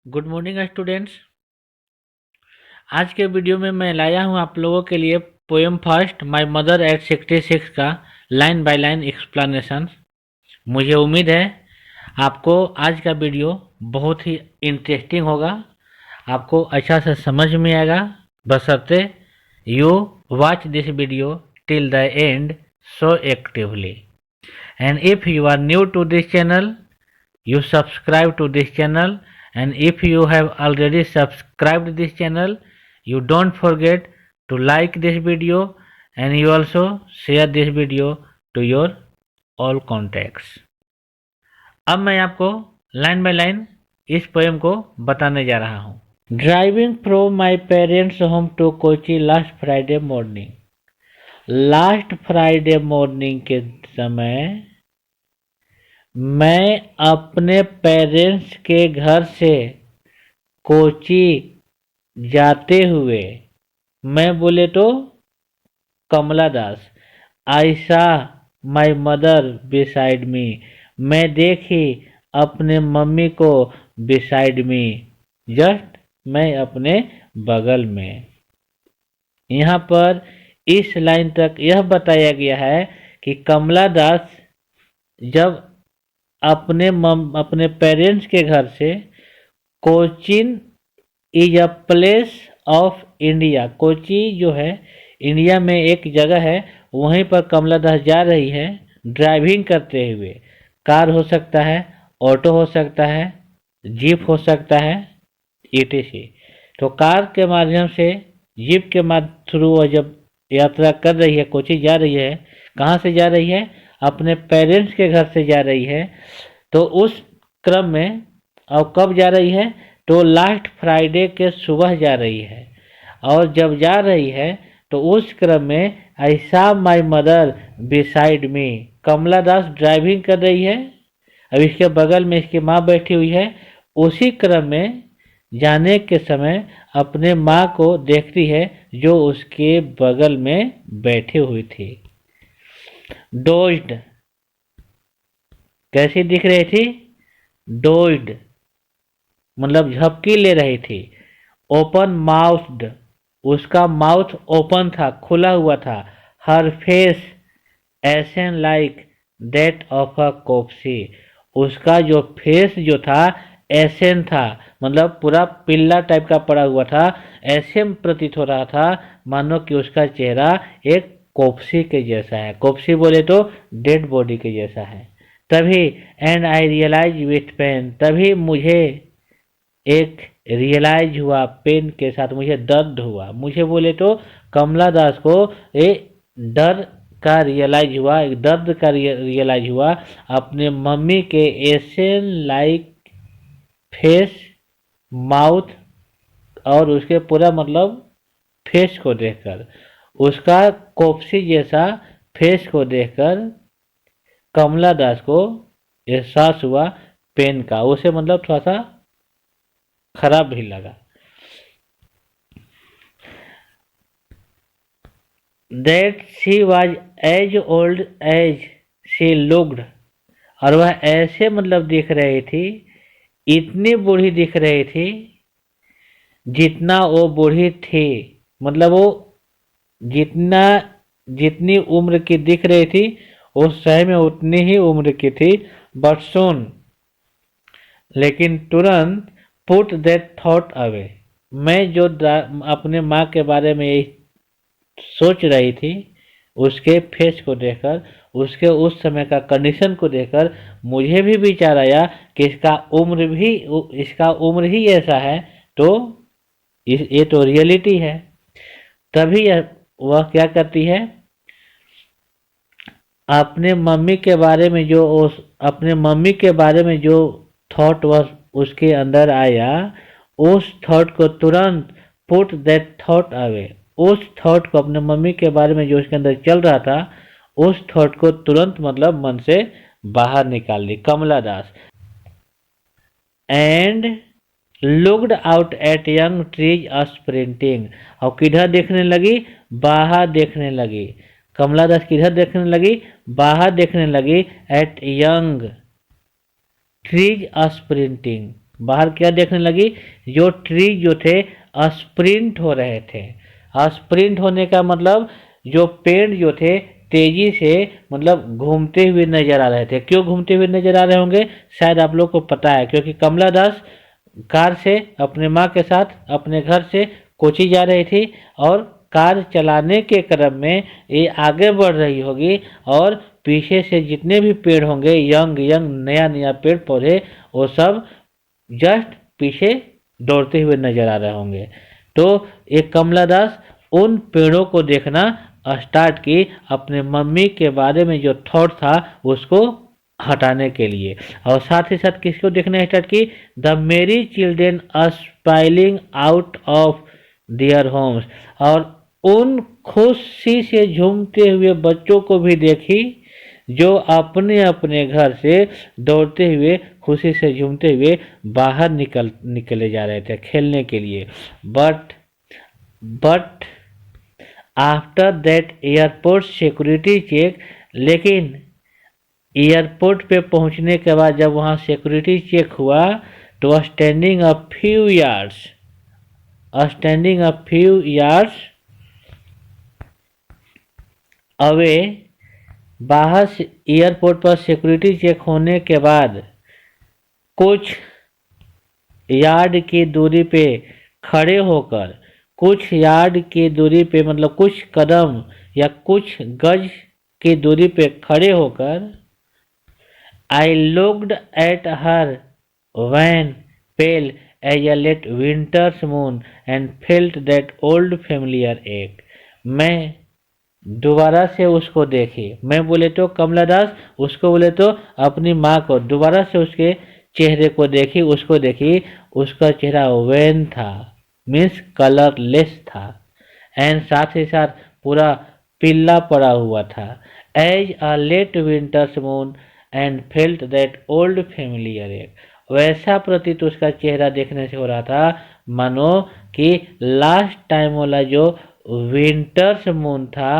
Good morning students. आज के video में मैं लाया हूं आप लोगों के लिए poem first my mother eight 66 का लाइन बाय लाइन एक्सप्लेनेशन। मुझे उम्मीद है आपको आज का वीडियो बहुत ही इंटरेस्टिंग होगा, आपको अच्छा से समझ में आएगा, बशर्ते you watch this video till the end so actively. And if you are new to this channel, you subscribe to this channel, and if you have already subscribed this channel, you don't forget to like this video and you also share this video to your all contacts। अब मैं आपको line by line इस poem को बताने जा रहा हूँ। Driving from my parents home to Kochi last Friday morning. Last Friday morning के समय मैं अपने पेरेंट्स के घर से कोची जाते हुए, मैं बोले तो कमला दास, आई सा माई मदर बिसाइड मी, मैं देखी अपने मम्मी को बिसाइड मी, जस्ट मैं अपने बगल में। यहाँ पर इस लाइन तक यह बताया गया है कि कमला दास जब अपने पेरेंट्स के घर से Cochin is a place of India, Kochi जो है इंडिया में एक जगह है, वहीं पर कमला दास जा रही है ड्राइविंग करते हुए। कार हो सकता है, ऑटो हो सकता है, जीप हो सकता है, etc। तो कार के माध्यम से, जीप के थ्रू वह जब यात्रा कर रही है, कोची जा रही है, कहाँ से जा रही है? अपने पेरेंट्स के घर से जा रही है। तो उस क्रम में और कब जा रही है? तो लास्ट फ्राइडे के सुबह जा रही है। और जब जा रही है तो उस क्रम में I saw my mother beside me, Kamala Das driving कर रही है, अब इसके बगल में इसकी माँ बैठी हुई है। उसी क्रम में जाने के समय अपने माँ को देखती है जो उसके बगल में बैठी हुई थी। डोज्ड कैसी दिख रही थी? डोज्ड मतलब झपकी ले रही थी। ओपन माउथड, उसका माउथ ओपन था, खुला हुआ था। Her face ashen like that of a corpse, उसका जो फेस जो था एसन था, मतलब पूरा पिल्ला टाइप का पड़ा हुआ था, ऐसे प्रतीत हो रहा था मानो कि उसका चेहरा एक कोप्सी के जैसा है। कोप्सी बोले तो डेड बॉडी के जैसा है। तभी and I realise with pain, तभी मुझे एक रियलाइज हुआ, पेन के साथ मुझे दर्द हुआ। मुझे बोले तो कमला दास को ये डर का रियलाइज हुआ, एक दर्द का रियलाइज हुआ अपने मम्मी के एशियन लाइक फेस, माउथ और उसके पूरा मतलब फेस को देखकर, उसका कोप्सी जैसा फेस को देखकर कमला दास को एहसास हुआ पेन का। उसे मतलब थोड़ा सा खराब भी लगा। That she was as old as she looked, और वह ऐसे मतलब दिख रही थी, इतनी बूढ़ी दिख रही थी जितना वो बूढ़ी थी। मतलब वो जितनी उम्र की दिख रही थी वो सही में उतनी ही उम्र की थी। बट सुन, लेकिन तुरंत पुट दैट थॉट अवे, मैं जो अपने माँ के बारे में यही सोच रही थी, उसके फेस को देखकर, उसके उस समय का कंडीशन को देखकर मुझे भी विचार आया कि इसका उम्र ही ऐसा है, तो ये तो रियलिटी है। तभी वह क्या करती है, अपने मम्मी के बारे में जो थॉट वह उसके अंदर आया, उस थॉट को तुरंत पुट दैट थॉट अवे, उस थॉट को, अपने मम्मी के बारे में जो उसके अंदर चल रहा था, उस थॉट को तुरंत मतलब मन से बाहर निकाल दी Kamala Das. And looked out at young trees sprinting, और किधर देखने लगी? बाहर देखने लगी। कमला दास किधर देखने लगी? बाहर देखने लगी। एट यंग ट्रीज स्प्रिंटिंग, बाहर क्या देखने लगी, जो ट्री जो थे स्प्रिंट हो रहे थे। स्प्रिंट होने का मतलब जो पेड़ जो थे तेजी से मतलब घूमते हुए नजर आ रहे थे। क्यों घूमते हुए नजर आ रहे होंगे, शायद आप लोग को पता है, क्योंकि कमला दास कार से अपने माँ के साथ अपने घर से कोची जा रही थी और कार चलाने के क्रम में ये आगे बढ़ रही होगी और पीछे से जितने भी पेड़ होंगे यंग यंग नया नया पेड़ पौधे वो सब जस्ट पीछे दौड़ते हुए नजर आ रहे होंगे। तो एक कमला दास उन पेड़ों को देखना स्टार्ट की अपने मम्मी के बारे में जो थॉट था उसको हटाने के लिए, और साथ ही साथ किसको देखना स्टार्ट की, द मेरी children spoiling out of their homes, और उन खुशी से झूमते हुए बच्चों को भी देखी जो अपने अपने घर से दौड़ते हुए खुशी से झूमते हुए बाहर निकले जा रहे थे खेलने के लिए। But after that airport security check, लेकिन एयरपोर्ट पे पहुंचने के बाद जब वहां सिक्योरिटी चेक हुआ तो standing a few yards away, बाहर से एयरपोर्ट पर सिक्योरिटी चेक होने के बाद कुछ यार्ड की दूरी पे खड़े होकर, कुछ यार्ड की दूरी पे मतलब कुछ कदम या कुछ गज की दूरी पे खड़े होकर, I looked at her wan pale as a late winter's moon and felt that old familiar ache. मैं दोबारा से उसको देखी, मैं बोले तो कमला दास, उसको बोले तो अपनी माँ को, दोबारा से उसके चेहरे को देखी, उसको देखी, उसका चेहरा वैन था, मीन्स कलरलेस था, एंड साथ ही साथ पूरा पीला पड़ा हुआ था। As a late winter's moon and felt that old familiar ache, वैसा प्रतीत उसका चेहरा देखने से हो रहा था मानो कि लास्ट टाइम वाला जो विंटर्स मून था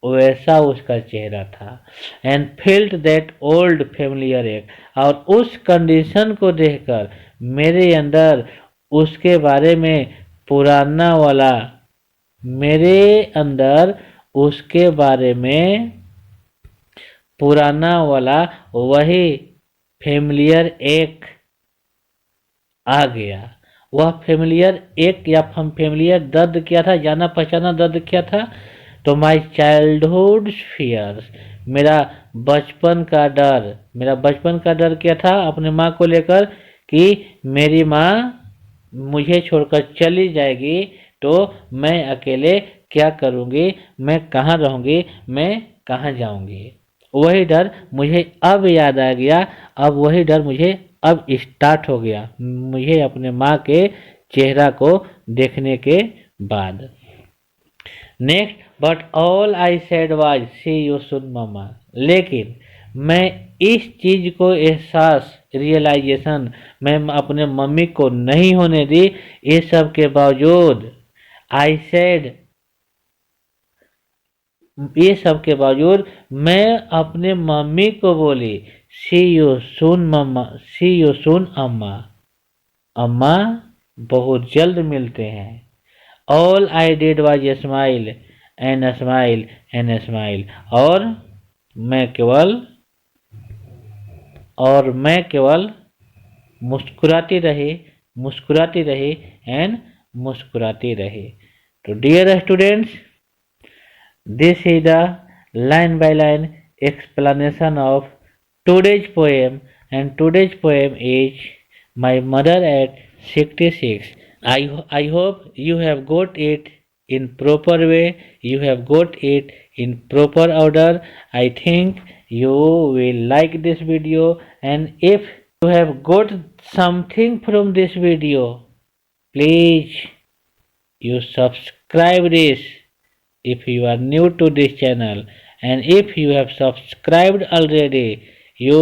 वैसा उसका चेहरा था। And field that old familiar एक, और उस कंडीशन को देखकर मेरे अंदर उसके बारे में पुराना वाला, मेरे अंदर उसके बारे में पुराना वाला वही फेमिलियर एक आ गया। वह फेमिलियर एक या फेमिलियर दर्द क्या था, जाना पहचाना दर्द क्या था, तो माई चाइल्डहुड फियर्स, मेरा बचपन का डर। मेरा बचपन का डर क्या था अपने माँ को लेकर, कि मेरी माँ मुझे छोड़कर चली जाएगी तो मैं अकेले क्या करूँगी, मैं कहाँ रहूँगी, मैं कहाँ जाऊँगी। वही डर मुझे अब याद आ गया, अब वही डर मुझे अब स्टार्ट हो गया मुझे अपने माँ के चेहरा को देखने के बाद। Next, but all I said was see you soon mamma, लेकिन मैं इस चीज को एहसास रियलाइजेशन मैं अपने मम्मी को नहीं होने दी। ये सब के बावजूद आई सेड, ये सब के बावजूद मैं अपने मम्मी को बोली सी you soon mamma, C you soon अम्मा, अम्मा बहुत जल्द मिलते हैं। All I did was smile and smile and smile, मैं केवल और मैं केवल मुस्कुराती रही, मुस्कुराती रही एंड मुस्कुराती रही। तो dear students, this is the line by line explanation of today's poem, and today's poem is My Mother at 66. I hope you have got it in proper way, you have got it in proper order. I think you will like this video, and if you have got something from this video, please you subscribe this if you are new to this channel, and if you have subscribed already, you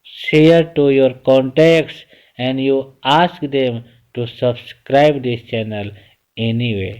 share to your contacts and you ask them to subscribe this channel anyway.